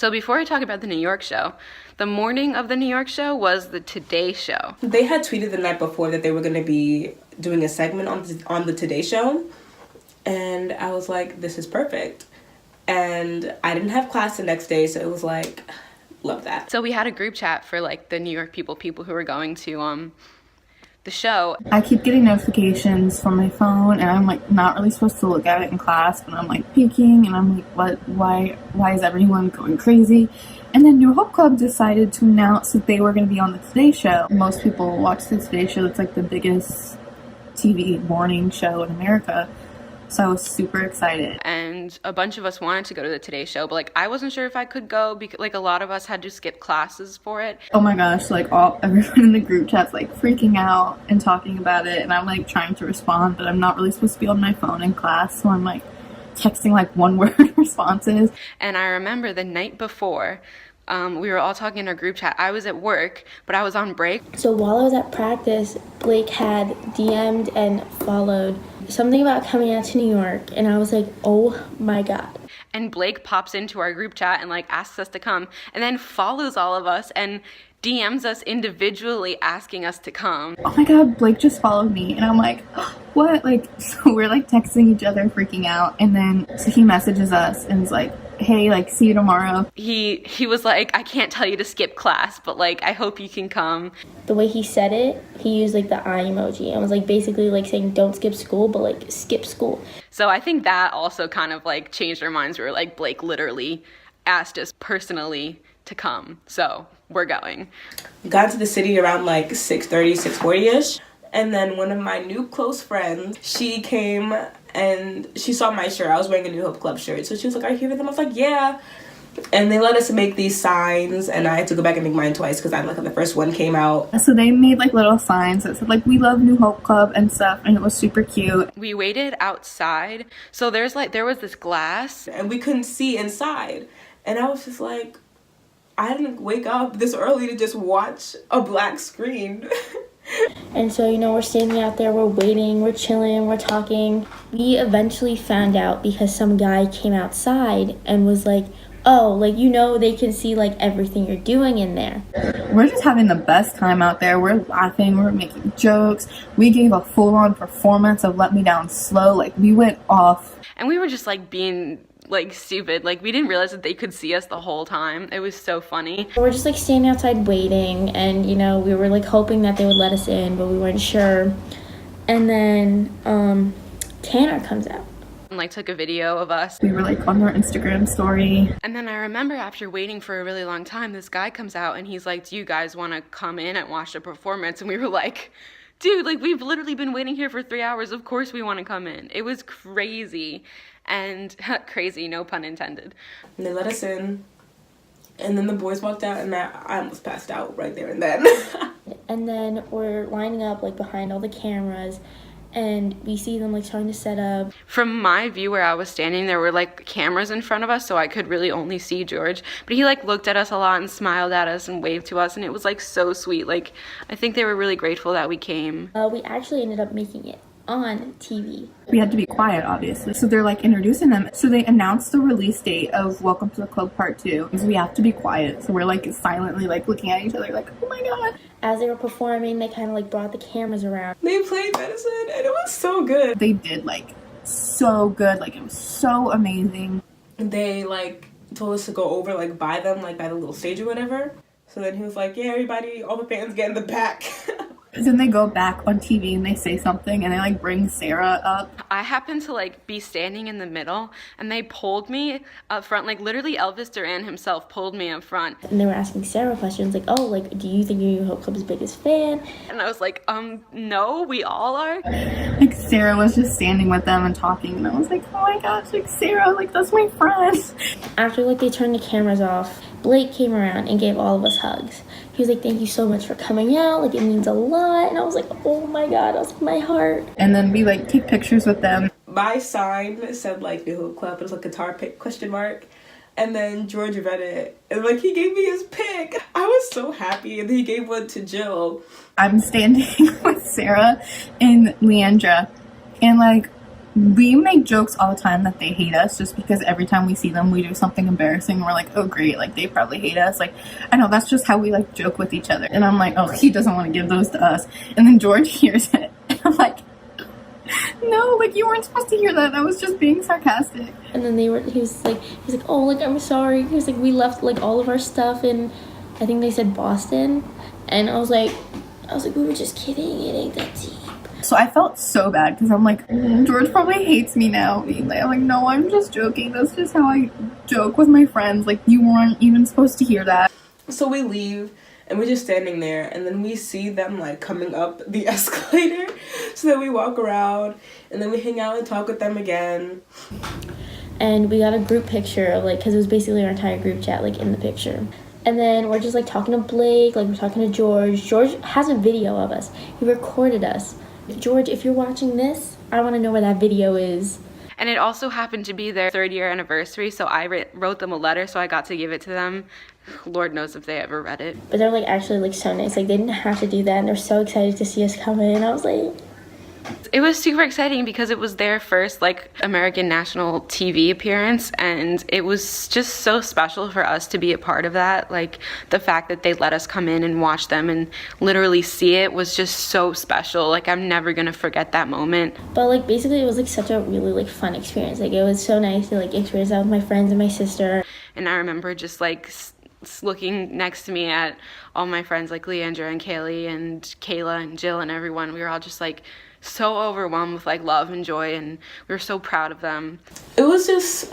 So before I talk about the New York show, the morning of the New York show was the Today show. They had tweeted the night before that they were going to be doing a segment on the Today show. And I was like, this is perfect. And I didn't have class the next day, so it was like, love that. So we had a group chat for like the New York people who were going to the show. I keep getting notifications from my phone, and I'm like not really supposed to look at it in class, but I'm like peeking, and I'm like, why is everyone going crazy? And then New Hope Club decided to announce that they were going to be on the Today show. Most people watch the Today show. It's like the biggest TV morning show in America. So I was super excited. And a bunch of us wanted to go to the Today show, but like I wasn't sure if I could go because like a lot of us had to skip classes for it. Oh my gosh, like everyone in the group chat's like freaking out and talking about it, and I'm like trying to respond, but I'm not really supposed to be on my phone in class, so I'm like texting like one word responses. And I remember the night before, we were all talking in our group chat. I was at work, but I was on break. So while I was at practice, Blake had DM'd and followed something about coming out to New York, and I was like, oh my god. And Blake pops into our group chat and like asks us to come, and then follows all of us and DMs us individually asking us to come. Oh my god, Blake just followed me, and I'm like, what? Like, so we're like texting each other, freaking out, and then so he messages us and is like, hey, like, see you tomorrow. He was like, I can't tell you to skip class, but like I hope you can come. The way he said it, he used like the eye emoji and was like basically like saying don't skip school, but like skip school. So I think that also kind of like changed our minds. We were like, Blake literally asked us personally to come, so we're going. Got to the city around like 6:30, 6:40ish. And then one of my new close friends, she came and she saw my shirt. I was wearing a New Hope Club shirt. So she was like, are you here for them? I was like, yeah. And they let us make these signs, and I had to go back and make mine twice because I like the first one came out. So they made like little signs that said like, we love New Hope Club and stuff, and it was super cute. We waited outside. So there was this glass. And we couldn't see inside. And I was just like, I didn't wake up this early to just watch a black screen. And so, you know, we're standing out there, we're waiting, we're chilling, we're talking. We eventually found out because some guy came outside and was like, oh, like, you know, they can see like everything you're doing in there. We're just having the best time out there. We're laughing, we're making jokes. We gave a full-on performance of Let Me Down Slow. Like, we went off. And we were just like being like stupid. Like we didn't realize that they could see us the whole time. It was so funny. We're just like standing outside waiting, and you know, we were like hoping that they would let us in, but we weren't sure. And then Tanner comes out and like took a video of us. We were like on their Instagram story. And then I remember after waiting for a really long time, this guy comes out and he's like, do you guys want to come in and watch the performance? And we were like, dude, like we've literally been waiting here for 3 hours. Of course we want to come in. It was crazy. And crazy, no pun intended. And they let us in. And then the boys walked out, and I almost passed out right there and then. And then we're lining up like behind all the cameras, and we see them like trying to set up. From my view where I was standing, there were like cameras in front of us, so I could really only see George. But he like looked at us a lot and smiled at us and waved to us, and it was like so sweet. Like I think they were really grateful that we came. We actually ended up making it on TV. We had to be quiet, obviously. So they're like introducing them. So they announced the release date of Welcome to the Club Part 2. So we have to be quiet. So we're like silently like looking at each other like, oh my god. As they were performing, they kind of like brought the cameras around. They played medicine, and it was so good. They did like so good. Like it was so amazing. They like told us to go over like by them, like by the little stage or whatever. So then he was like, yeah, everybody, all the fans get in the back. Then they go back on TV and they say something, and they like bring Sara up. I happened to like be standing in the middle, and they pulled me up front. Like literally Elvis Duran himself pulled me up front. And they were asking Sara questions like, oh, like, do you think you're New Hope Club's biggest fan? And I was like, no, we all are. Like Sara was just standing with them and talking, and I was like, oh my gosh, like Sara, like that's my friend. After like they turned the cameras off, Blake came around and gave all of us hugs. He was like, thank you so much for coming out, like it means a lot. And I was like, oh my god, I was like, my heart. And then we like take pictures with them. My sign said like New Hope Club, it was like guitar pick question mark. And then George read it, and like he gave me his pick. I was so happy, and he gave one to Jill. I'm standing with Sara and Leandra, and like we make jokes all the time that they hate us just because every time we see them we do something embarrassing and we're like, oh great, like they probably hate us. Like, I know that's just how we like joke with each other. And I'm like, oh, he doesn't want to give those to us. And then George hears it and I'm like, no, like you weren't supposed to hear that. That was just being sarcastic. And then he was like, oh, like I'm sorry. He was like, we left like all of our stuff in, I think they said Boston. And I was like, we were just kidding. It ain't that deep. So I felt so bad because I'm like, George probably hates me now. I'm like, no, I'm just joking. That's just how I joke with my friends. Like, you weren't even supposed to hear that. So we leave and we're just standing there, and then we see them like coming up the escalator. So then we walk around and then we hang out and talk with them again. And we got a group picture of like, because it was basically our entire group chat like in the picture. And then we're just like talking to Blake, like we're talking to George. George has a video of us. He recorded us. George, if you're watching this, I want to know where that video is. And it also happened to be their 3rd-year anniversary, so I wrote them a letter, so I got to give it to them. Lord knows if they ever read it. But they're like actually like so nice. Like they didn't have to do that, and they're so excited to see us come in. I was like, it was super exciting because it was their first like American national TV appearance, and it was just so special for us to be a part of that. Like the fact that they let us come in and watch them and literally see it was just so special. Like I'm never gonna forget that moment. But like basically it was like such a really like fun experience. Like it was so nice to like experience that with my friends and my sister. And I remember just like looking next to me at all my friends like Leandra and Kalei and Kayla and Jill and everyone. We were all just like so overwhelmed with like love and joy, and we were so proud of them. It was just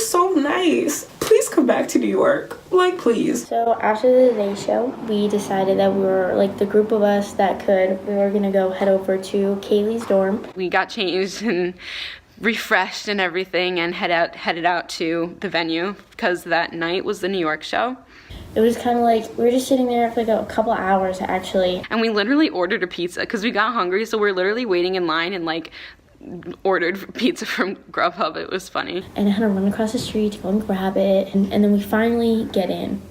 so nice. Please come back to New York, like please. So after the Today Show, we decided that we were like the group of us that could, we were gonna go head over to Kaylee's dorm. We got changed and refreshed and everything and headed out to the venue because that night was the New York show. It was kind of like, we were just sitting there for like a couple hours actually. And we literally ordered a pizza because we got hungry, so we're literally waiting in line and like ordered pizza from Grubhub. It was funny. And I had to run across the street to go and grab it. And then we finally get in.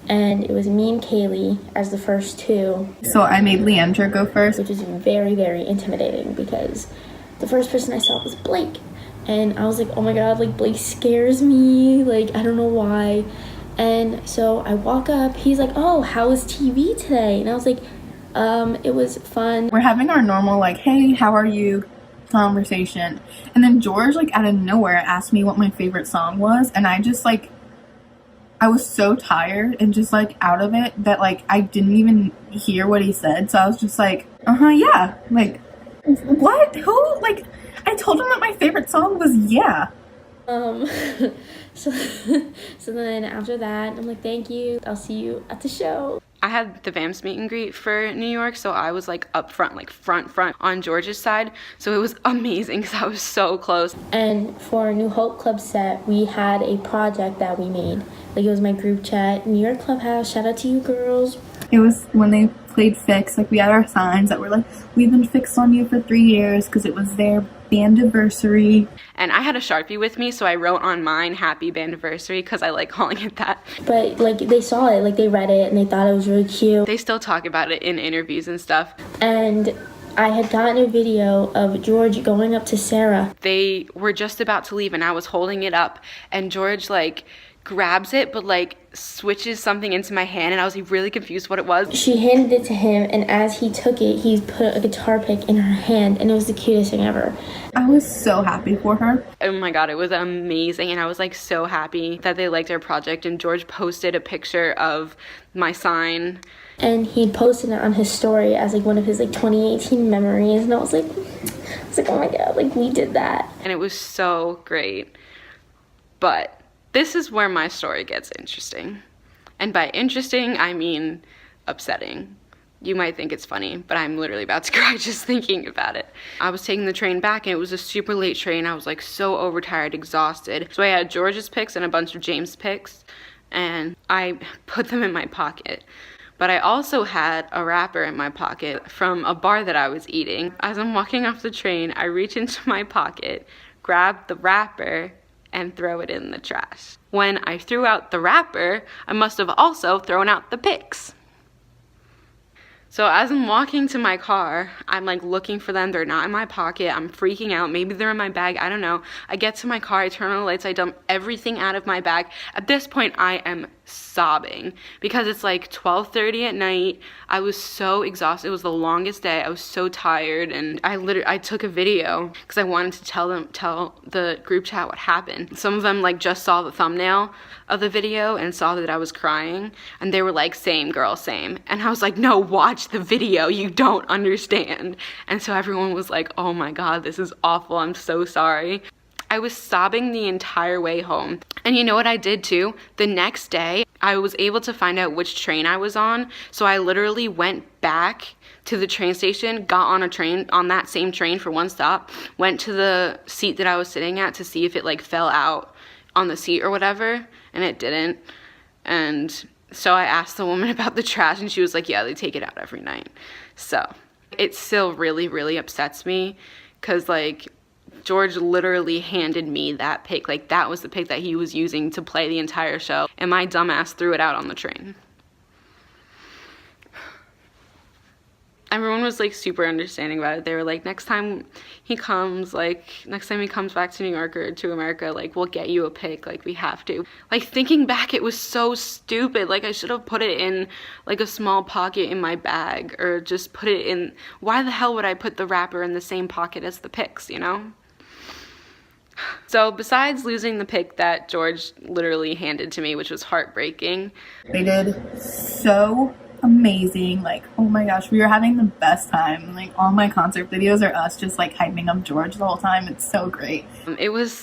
And it was me and Kaylee as the first two. So I made Leandra go first. Which is very, very intimidating because the first person I saw was Blake. And I was like, oh my god, like Blake scares me. Like, I don't know why. And so I walk up, he's like, oh, how was TV today? And I was like, it was fun. We're having our normal, like, hey, how are you conversation. And then George, like, out of nowhere asked me what my favorite song was. And I just, like, I was so tired and just, like, out of it that, like, I didn't even hear what he said. So I was just like, yeah. Like, what? Who? Like, I told him that my favorite song was Yeah. So then after that, I'm like, thank you. I'll see you at the show. I had the Vamps meet and greet for New York, so I was like up front, like front on George's side. So it was amazing because I was so close. And for our New Hope Club set, we had a project that we made. Like, it was my group chat, New York Clubhouse. Shout out to you girls. It was when they played Fix, like we had our signs that were like, we've been fixed on you for 3 years, because it was their Bandiversary. And I had a Sharpie with me, so I wrote on mine, Happy Bandiversary, because I like calling it that. But, like, they saw it, like, they read it, and they thought it was really cute. They still talk about it in interviews and stuff. And I had gotten a video of George going up to Sara. They were just about to leave, and I was holding it up, and George, like, grabs it, but, like, switches something into my hand, and I was like, really confused what it was. She handed it to him, and as he took it, he put a guitar pick in her hand, and it was the cutest thing ever. I was so happy for her. Oh my god, it was amazing, and I was like so happy that they liked our project. And George posted a picture of my sign, and he posted it on his story as like one of his like 2018 memories, and I was like, oh my god, like we did that. And it was so great. But this is where my story gets interesting. And by interesting, I mean upsetting. You might think it's funny, but I'm literally about to cry just thinking about it. I was taking the train back, and it was a super late train. I was like so overtired, exhausted. So I had George's pics and a bunch of James' pics, and I put them in my pocket. But I also had a wrapper in my pocket from a bar that I was eating. As I'm walking off the train, I reach into my pocket, grab the wrapper, and throw it in the trash. When I threw out the wrapper, I must have also thrown out the pics. So as I'm walking to my car, I'm like looking for them. They're not in my pocket. I'm freaking out. Maybe they're in my bag. I don't know. I get to my car. I turn on the lights. I dump everything out of my bag. At this point, I am sobbing because it's like 12:30 at night. I was so exhausted. It was the longest day. I was so tired, and I took a video because I wanted to tell the group chat what happened. Some of them like just saw the thumbnail of the video and saw that I was crying, and they were like, same girl, same. And I was like, no, watch the video, you don't understand. And so everyone was like, oh my god, this is awful, I'm so sorry. I was sobbing the entire way home. And you know what I did too? The next day, I was able to find out which train I was on. So I literally went back to the train station, got on a train, on that same train for one stop, went to the seat that I was sitting at to see if it like fell out on the seat or whatever, and it didn't. And so I asked the woman about the trash, and she was like, yeah, they take it out every night. So it still really, really upsets me because like George literally handed me that pic. Like that was the pic that he was using to play the entire show, and my dumbass threw it out on the train. Everyone was like super understanding about it. They were like, next time he comes back to New York or to America, like we'll get you a pic, like we have to. Like thinking back, it was so stupid. Like I should have put it in like a small pocket in my bag, or just put it in, why the hell would I put the wrapper in the same pocket as the pics, you know? So besides losing the pic that George literally handed to me, which was heartbreaking. They did so amazing. Like, oh my gosh, we were having the best time. Like all my concert videos are us just like hyping up George the whole time. It's so great.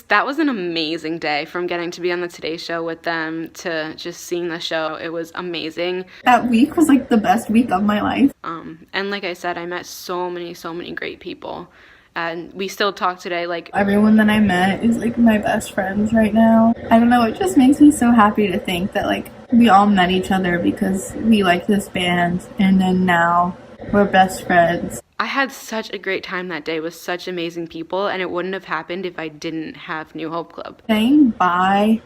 That was an amazing day, from getting to be on the Today Show with them to just seeing the show. It was amazing. That week was like the best week of my life. And like I said, I met so many great people. And we still talk today. Like everyone that I met is like my best friends right now. I don't know, it just makes me so happy to think that like we all met each other because we like this band, and then now we're best friends. I had such a great time that day with such amazing people, and it wouldn't have happened if I didn't have New Hope Club. Saying bye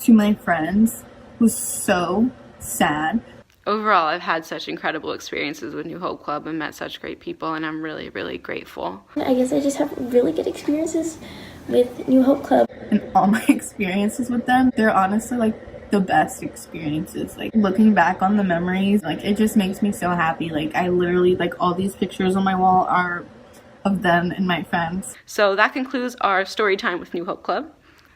to my friends was so sad. Overall, I've had such incredible experiences with New Hope Club and met such great people, and I'm really, really grateful. I guess I just have really good experiences with New Hope Club. And all my experiences with them, they're honestly like the best experiences. Like looking back on the memories, like it just makes me so happy. Like I literally, like all these pictures on my wall are of them and my friends. So that concludes our story time with New Hope Club.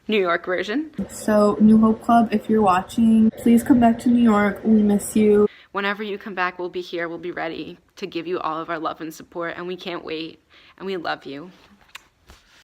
New York version. So New Hope Club, if you're watching, please come back to New York. We miss you. Whenever you come back, we'll be here. We'll be ready to give you all of our love and support, and we can't wait, and we love you.